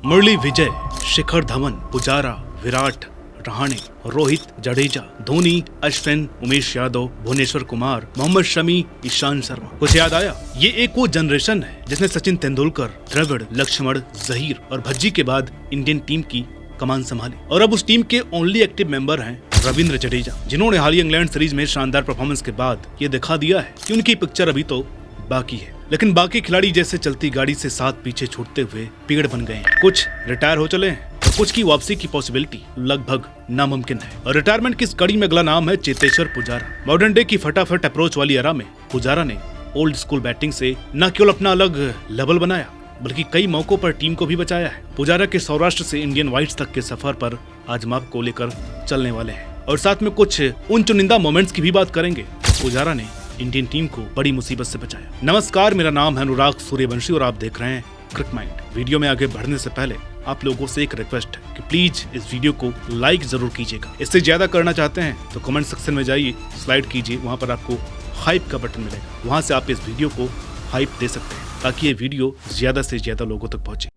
मुरली विजय, शिखर धवन, पुजारा, विराट, रहाणे, रोहित, जडेजा, धोनी, अश्विन, उमेश यादव, भुवनेश्वर कुमार, मोहम्मद शमी, ईशांत शर्मा। कुछ याद आया? ये एक वो जनरेशन है जिसने सचिन तेंदुलकर, द्रविड़, लक्ष्मण, जहीर और भज्जी के बाद इंडियन टीम की कमान संभाली। और अब उस टीम के ओनली एक्टिव मेंबर हैं रविंद्र जडेजा, जिन्होंने हाल ही इंग्लैंड सीरीज में शानदार परफॉर्मेंस के बाद ये दिखा दिया है कि उनकी पिक्चर अभी तो बाकी है। लेकिन बाकी खिलाड़ी जैसे चलती गाड़ी से साथ पीछे छूटते हुए पेड़ बन गए हैं। कुछ रिटायर हो चले हैं और कुछ की वापसी की पॉसिबिलिटी लगभग नामुमकिन है। और रिटायरमेंट की इस कड़ी में अगला नाम है चेतेश्वर पुजारा। मॉडर्न डे की फटाफट अप्रोच वाली एरा में पुजारा ने ओल्ड स्कूल बैटिंग से न केवल अपना अलग लेवल बनाया बल्कि कई मौकों पर टीम को भी बचाया है। पुजारा के सौराष्ट्र से इंडियन व्हाइट्स तक के सफर पर आज हम आपको लेकर चलने वाले हैं और साथ में कुछ उन चुनिंदा मोमेंट्स की भी बात करेंगे। पुजारा ने इंडियन टीम को बड़ी मुसीबत से बचाया। नमस्कार, मेरा नाम है अनुराग सूर्यवंशी और आप देख रहे हैं क्रिक माइंड। वीडियो में आगे बढ़ने से पहले आप लोगों से एक रिक्वेस्ट है कि प्लीज इस वीडियो को लाइक जरूर कीजिएगा। इससे ज्यादा करना चाहते हैं तो कमेंट सेक्शन में जाइए, स्लाइड कीजिए, वहां पर आपको हाइप का बटन मिलेगा। वहां से आप इस वीडियो को हाइप दे सकते हैं ताकि ये वीडियो ज्यादा से ज्यादा लोगों तक पहुंचे।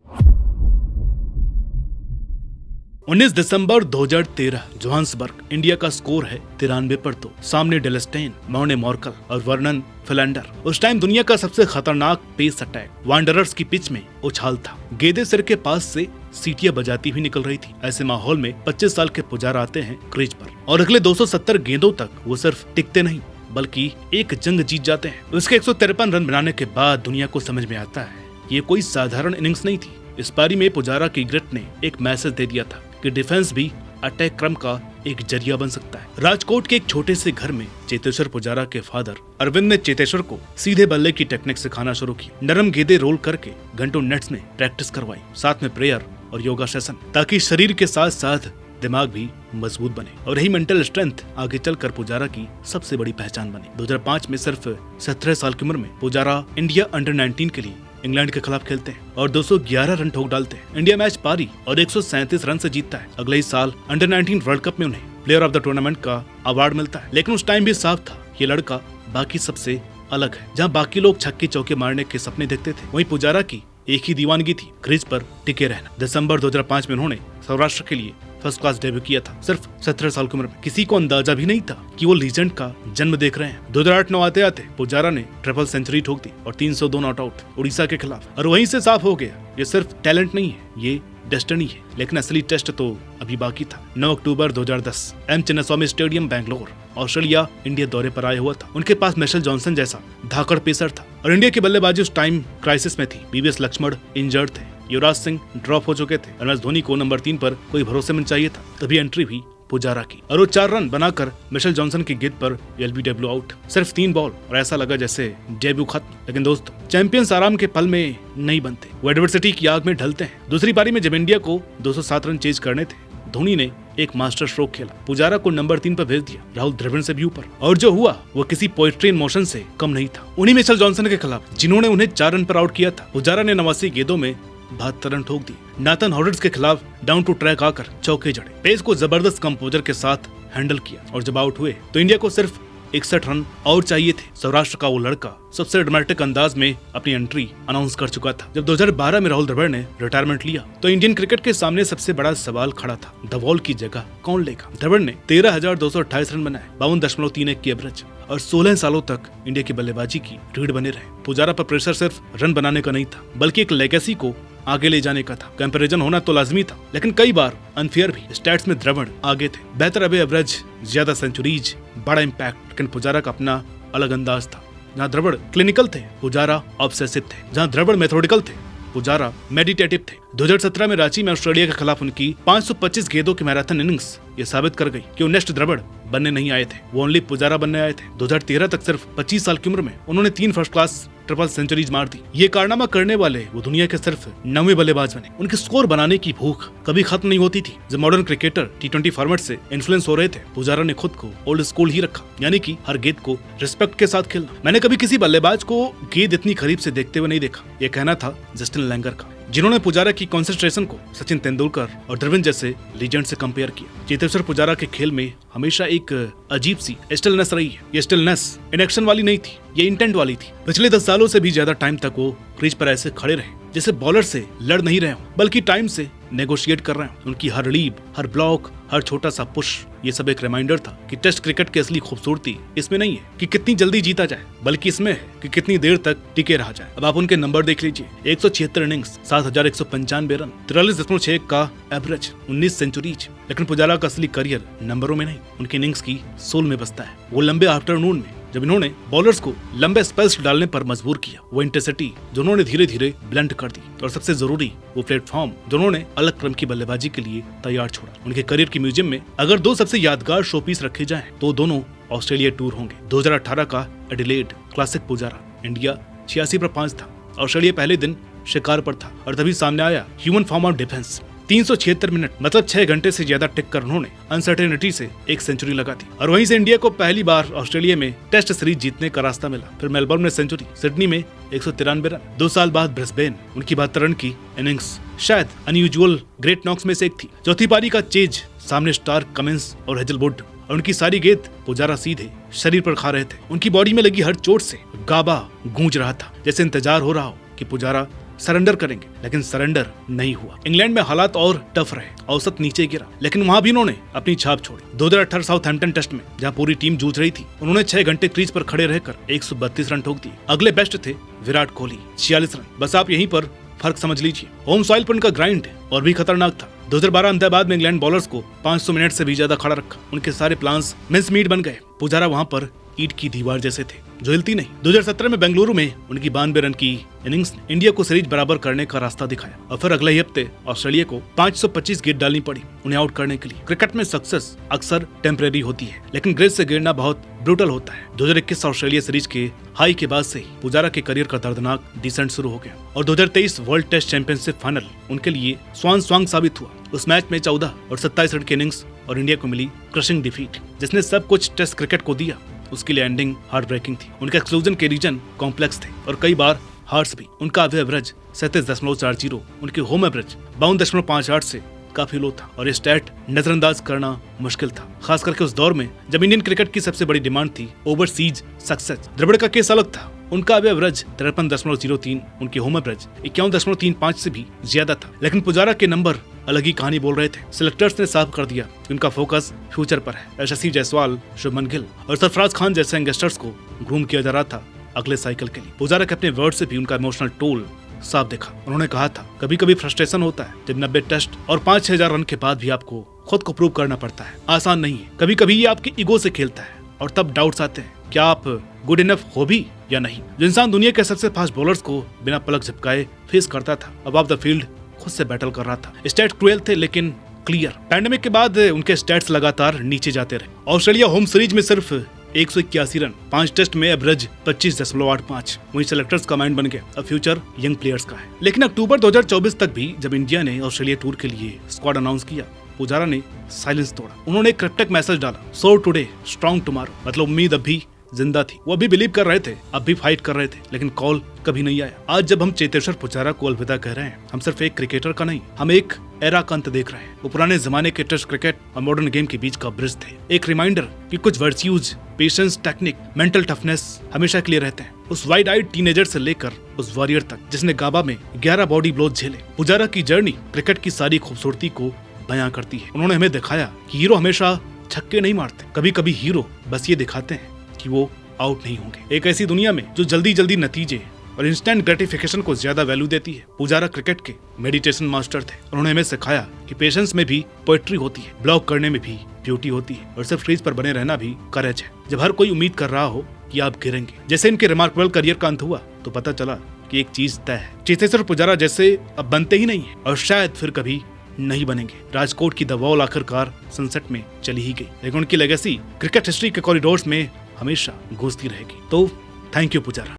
19 दिसंबर 2013 जोहान्सबर्ग। इंडिया का स्कोर है 93 पर 2। सामने डेलस्टेन, मौने मॉर्कल और वर्नन फिलैंडर। उस टाइम दुनिया का सबसे खतरनाक पेस अटैक वांडरर्स की पिच में उछाल था। गेंदें सिर के पास से सीटियां बजाती हुई निकल रही थी। ऐसे माहौल में 25 साल के पुजारा आते हैं क्रीज पर और अगले 270 गेंदों तक वो सिर्फ टिकते नहीं बल्कि एक जंग जीत जाते हैं। उसके 153 रन बनाने के बाद दुनिया को समझ में आता है ये कोई साधारण इनिंग्स नहीं थी। इस पारी में पुजारा की ग्रिट ने एक मैसेज दे दिया था कि डिफेंस भी अटैक क्रम का एक जरिया बन सकता है। राजकोट के एक छोटे से घर में चेतेश्वर पुजारा के फादर अरविंद ने चेतेश्वर को सीधे बल्ले की टेक्निक सिखाना शुरू की। नरम गेंदें रोल करके घंटों नेट्स में प्रैक्टिस करवाई, साथ में प्रेयर और योगा सेशन, ताकि शरीर के साथ साथ दिमाग भी मजबूत बने। और यही मेंटल स्ट्रेंथ आगे चलकर पुजारा की सबसे बड़ी पहचान बनी। 2005 में सिर्फ 17 साल की उम्र में पुजारा इंडिया अंडर 19 के लिए इंग्लैंड के खिलाफ खेलते हैं और 211 रन ठोक डालते हैं। इंडिया मैच पारी और 137 रन से जीतता है। अगले ही साल अंडर 19 वर्ल्ड कप में उन्हें प्लेयर ऑफ द टूर्नामेंट का अवार्ड मिलता है। लेकिन उस टाइम भी साफ था ये लड़का बाकी सबसे अलग है। जहां बाकी लोग छक्के चौके मारने के सपने देखते थे, वहीं पुजारा की एक ही दीवानगी थी, क्रीज पर टिके रहना। दिसंबर 2005 में उन्होंने सौराष्ट्र के लिए फर्स्ट क्लास डेब्यू किया था, सिर्फ 17 साल की उम्र में। किसी को अंदाजा भी नहीं था कि वो लीजेंड का जन्म देख रहे हैं। 2008-9 आते आते पुजारा ने ट्रिपल सेंचुरी ठोक दी और 302 नॉट आउट उड़ीसा के खिलाफ। और वहीं से साफ हो गया ये सिर्फ टैलेंट नहीं है, ये डेस्टिनी है। लेकिन असली टेस्ट तो अभी बाकी था। 9 अक्टूबर 2010 M Chinnaswamy stadium Bangalore, Australia India दौरे पर आया हुआ था। उनके पास मिशेल जॉनसन जैसा धाकड़ पेसर था और इंडिया की बल्लेबाजी उस टाइम क्राइसिस में थी। बीवीएस लक्ष्मण इंजर्ड थे, युवराज सिंह ड्रॉप हो चुके थे और धोनी को नंबर 3 पर कोई भरोसेमंद चाहिए था। तभी एंट्री हुई पुजारा की और वो 4 रन बनाकर मिशेल जॉनसन की गेंद पर एलबीडब्ल्यू आउट। सिर्फ 3 बॉल और ऐसा लगा जैसे डेब्यू खत्म। लेकिन दोस्तों, चैंपियंस आराम के पल में नहीं बनते, वो एडवर्सिटी की आग में ढलते हैं। दूसरी पारी में जब इंडिया को 207 रन चेज करने थे, धोनी ने एक मास्टर स्ट्रोक खेला, पुजारा को नंबर 3 पर भेज दिया, राहुल द्रविड़ से भी ऊपर। और जो हुआ वो किसी पोएट्री इन मोशन से कम नहीं था। उन्हीं मिशेल जॉनसन के खिलाफ जिन्होंने उन्हें 4 रन पर आउट किया था, पुजारा ने 89 गेंदों में 72 रन ठोक दी। नाथन हॉवर्ड्स के खिलाफ डाउन टू ट्रैक आकर चौके जड़े, पेस को जबरदस्त कंपोजर के साथ हैंडल किया और जब आउट हुए तो इंडिया को सिर्फ 61 रन और चाहिए थे। सौराष्ट्र का वो लड़का सबसे ड्रामेटिक अंदाज में अपनी एंट्री अनाउंस कर चुका था। जब 2012 में राहुल द्रविड़ ने रिटायरमेंट लिया तो इंडियन क्रिकेट के सामने सबसे बड़ा सवाल खड़ा था, द वॉल की जगह कौन लेगा। द्रविड़ ने 13,228 रन बनाए, 52.31 की एवरेज और 16 सालों तक इंडिया की बल्लेबाजी की रीढ़ बने रहे। पुजारा पर प्रेशर सिर्फ रन बनाने का नहीं था बल्कि एक लेगेसी को आगे ले जाने का था। कंपैरिजन होना तो लाजमी था लेकिन कई बार अनफेयर भी। स्टैट्स में द्रविड़ आगे थे, बेहतर अबे एवरेज, ज्यादा सेंचुरीज, बड़ा इम्पैक्ट। लेकिन पुजारा का अपना अलग अंदाज था। जहाँ द्रविड़ क्लिनिकल थे, पुजारा ऑब्सेसिव थे। जहाँ द्रविड़ मेथोडिकल थे, पुजारा मेडिटेटिव थे। 2017 में रांची में ऑस्ट्रेलिया के खिलाफ उनकी 525 गेंदों की मैराथन इनिंग्स ये साबित कर गई कि वो नेक्स्ट द्रविड़ बनने नहीं आए थे, वो ओनली पुजारा बनने आए थे। 2013 तक सिर्फ 25 साल की उम्र में उन्होंने 3 फर्स्ट क्लास ट्रिपल सेंचुरीज मार दी। ये कारनामा करने वाले वो दुनिया के सिर्फ 9वें बल्लेबाज बने। उनकी स्कोर बनाने की भूख कभी खत्म नहीं होती थी। जब मॉडर्न क्रिकेटर T20 फॉर्मेट से इन्फ्लुएंस हो रहे थे, पुजारा ने खुद को ओल्ड स्कूल ही रखा, यानी कि हर गेंद को रिस्पेक्ट के साथ खेलना। मैंने कभी किसी बल्लेबाज को गेंद इतनी करीब से देखते हुए नहीं देखा। ये कहना था जस्टिन लैंगर का, जिन्होंने पुजारा की कंसंट्रेशन को सचिन तेंदुलकर और द्रविड़ जैसे लीजेंड से कंपेयर किया। चेतेश्वर पुजारा के खेल में हमेशा एक अजीब सी स्टिलनेस रही है। ये स्टिलनेस इनएक्शन वाली नहीं थी, ये इंटेंट वाली थी। पिछले 10 सालों से भी ज्यादा टाइम तक वो क्रीज पर ऐसे खड़े रहे जैसे बॉलर से लड़ नहीं रहे हों, बल्कि टाइम से नेगोशिएट कर रहे हों। उनकी हर लीप, हर ब्लॉक, हर छोटा सा पुश, ये सब एक रिमाइंडर था कि टेस्ट क्रिकेट की असली खूबसूरती इसमें नहीं है कि कितनी जल्दी जीता जाए, बल्कि इसमें है कि कितनी देर तक टिके रहा जाए। अब आप उनके नंबर देख लीजिए। 176 इनिंग्स, 7195 रन, 43.6 का एवरेज, 19 सेंचुरीज। लेकिन पुजारा का असली करियर नंबरों में नहीं, उनकी इनिंग्स की सोल में बसता है। वो लंबे आफ्टरनून में जब इन्होंने बॉलर्स को लंबे स्पेल्स डालने पर मजबूर किया, वो इंटेंसिटी जो उन्होंने धीरे धीरे ब्लेंड कर दी, और सबसे जरूरी वो प्लेटफॉर्म जो उन्होंने अलग क्रम की बल्लेबाजी के लिए तैयार छोड़ा। उनके करियर की म्यूजियम में अगर 2 सबसे यादगार शो पीस रखे जाएं तो दोनों ऑस्ट्रेलिया टूर होंगे। 2018 का एडिलेड क्लासिक पुजारा, इंडिया 86 पर 5 था। ऑस्ट्रेलिया पहले दिन शिकार पर था और तभी सामने आया human form of defence. 376 minute मतलब 6 घंटे से ज्यादा टिक कर उन्होंने अनसर्टेनिटी से एक सेंचुरी लगा दी, और वहीं से इंडिया को पहली बार ऑस्ट्रेलिया में टेस्ट सीरीज जीतने का रास्ता मिला। फिर मेलबर्न में सेंचुरी, सिडनी में 193 रन। 2 साल बाद ब्रिस्बेन, उनकी 72 रन की इनिंग्स शायद अनयूजुअल ग्रेट नॉक्स में से एक थी। चौथी पारी का चेज, सामने स्टार्क, कमिंस और हेजलवुड, और उनकी सारी गेंद पुजारा सीधे शरीर पर खा रहे थे। उनकी बॉडी में लगी हर चोट से गाबा गूंज रहा था, जैसे इंतजार हो रहा हो कि पुजारा सरेंडर करेंगे, लेकिन सरेंडर नहीं हुआ। इंग्लैंड में हालात और टफ रहे, औसत नीचे गिरा, लेकिन वहां भी उन्होंने अपनी छाप छोड़ी। 2018 साउथहैम्पटन टेस्ट में जहां पूरी टीम जूझ रही थी, उन्होंने 6 घंटे क्रीज पर खड़े रहकर 132 रन ठोक दिए। अगले बेस्ट थे विराट कोहली, 46 रन। बस आप यहीं पर फर्क समझ लीजिए। होम सॉइल पर उनका ग्राइंड और भी खतरनाक था। 2012 अहमदाबाद में इंग्लैंड बॉलर्स को 500 मिनट से भी ज्यादा खड़ा रखा। उनके सारे प्लान्स मिस मीट बन गए। पुजारा वहां पर ईंट की दीवार जैसे थे जो हिलती नहीं। 2017 में बेंगलुरु में उनकी 92 रन की इनिंग्स ने इंडिया को सीरीज बराबर करने का रास्ता दिखाया, और फिर अगले ही हफ्ते ऑस्ट्रेलिया को 525 गेंद डालनी पड़ी उन्हें आउट करने के लिए। क्रिकेट में सक्सेस अक्सर टेम्परेरी होती है, लेकिन ग्रेस से गिरना बहुत ब्रूटल होता है। 2021 ऑस्ट्रेलिया सीरीज के हाई के बाद से ही पुजारा के करियर का दर्दनाक डिसेंट शुरू हो गया, और 2023 वर्ल्ड टेस्ट चैंपियनशिप फाइनल उनके लिए स्वान स्वांग साबित हुआ। उस मैच में 14 और 27 रन की इनिंग्स और इंडिया को मिली क्रशिंग डिफीट, जिसने सब कुछ टेस्ट क्रिकेट को दिया। उसके लिए एंडिंग हार्ट ब्रेकिंग थी। उनके एक्सक्लूजन के रीजन कॉम्प्लेक्स थे और कई बार हार्ट्स भी। उनका अवे एवरेज 37.40, उनके होम एवरेज 52.58 से काफी लो था, और ये स्टैट नजरअंदाज करना मुश्किल था, खास करके उस दौर में जब इंडियन क्रिकेट की सबसे बड़ी डिमांड थी ओवरसीज सक्सेस। द्रविड़ का केस अलग था। उनका अवे एवरेज 53.03, उनके होम एवरेज 51.35 से भी ज्यादा था। लेकिन पुजारा के नंबर अलग ही कहानी बोल रहे थे। सिलेक्टर्स ने साफ कर दिया कि उनका फोकस फ्यूचर पर है। यशस्वी जायसवाल, शुभमन गिल और सरफराज खान जैसे यंगस्टर्स को ग्रूम किया जा रहा था अगले साइकिल के लिए। पुजारा के अपने वर्ड से भी उनका इमोशनल टोल साफ दिखा। उन्होंने कहा था, कभी कभी फ्रस्ट्रेशन होता है जब 90 टेस्ट और 5-6 रन के बाद भी आपको खुद को प्रूव करना पड़ता है। आसान नहीं है। कभी कभी ये आपकी ईगो से खेलता है, और तब डाउट्स आते हैं, क्या आप गुड इनफ हो भी या नहीं। जो इंसान दुनिया के सबसे फास्ट बॉलर्स को बिना पलक झपकाए फेस करता था, अब ऑफ द फील्ड खुद से बैटल कर रहा था। स्टैट्स क्रूएल थे लेकिन क्लियर। पैंडेमिक के बाद उनके स्टैट्स लगातार नीचे जाते रहे। ऑस्ट्रेलिया होम सीरीज में सिर्फ 181 रन, 5 टेस्ट में एवरेज 25.85। वहीं सेलेक्टर्स का माइंड बन गया, अब फ्यूचर यंग प्लेयर्स का है। लेकिन अक्टूबर 2024 तक भी जब इंडिया ने ऑस्ट्रेलिया टूर के लिए स्क्वाड अनाउंस किया, पुजारा ने साइलेंस तोड़ा। उन्होंने एक क्रिप्टिक मैसेज डाला, सो टुडे स्ट्रॉन्ग टुमारो, मतलब उम्मीद अब भी जिंदा थी। वो अभी बिलीव कर रहे थे, अब भी फाइट कर रहे थे, लेकिन कॉल कभी नहीं आया। आज जब हम चेतेश्वर पुजारा को अलविदा कह रहे हैं, हम सिर्फ एक क्रिकेटर का नहीं, हम एक एरा का अंत देख रहे हैं। वो पुराने जमाने के टेस्ट क्रिकेट और मॉडर्न गेम के बीच का ब्रिज थे। एक रिमाइंडर कि कुछ virtues, patience, technique, mental toughness हमेशा के लिए रहते हैं। उस वाइड आइड टीनेजर से लेकर उस वॉरियर तक जिसने गाबा में 11 बॉडी ब्लोज झेले, पुजारा की जर्नी क्रिकेट की सारी खूबसूरती को बयां करती है। उन्होंने हमें दिखाया कि हीरो हमेशा छक्के नहीं मारते, कभी कभी हीरो बस ये दिखाते हैं कि वो आउट नहीं होंगे। एक ऐसी दुनिया में जो जल्दी जल्दी नतीजे और इंस्टेंट ग्रेटिफिकेशन को ज्यादा वैल्यू देती है, पुजारा क्रिकेट के मेडिटेशन मास्टर थे। उन्होंने हमें सिखाया कि पेशेंस में भी पोएट्री होती है, ब्लॉक करने में भी ब्यूटी होती है, और सिर्फ क्रीज पर बने रहना भी करेज है। जब हर कोई उम्मीद कर रहा हो कि आप गिरेंगे, जैसे इनके रिमार्केबल करियर का अंत हुआ, तो पता चला कि एक चीज तय है, चेतेश्वर पुजारा जैसे अब बनते ही नहीं है, और शायद फिर कभी नहीं बनेंगे। राजकोट की द वॉल आखिरकार सनसेट में चली ही गई, लेकिन उनकी लेगेसी क्रिकेट हिस्ट्री के कॉरिडोर्स में हमेशा गूंजती रहेगी। तो थैंक यू पुजारा।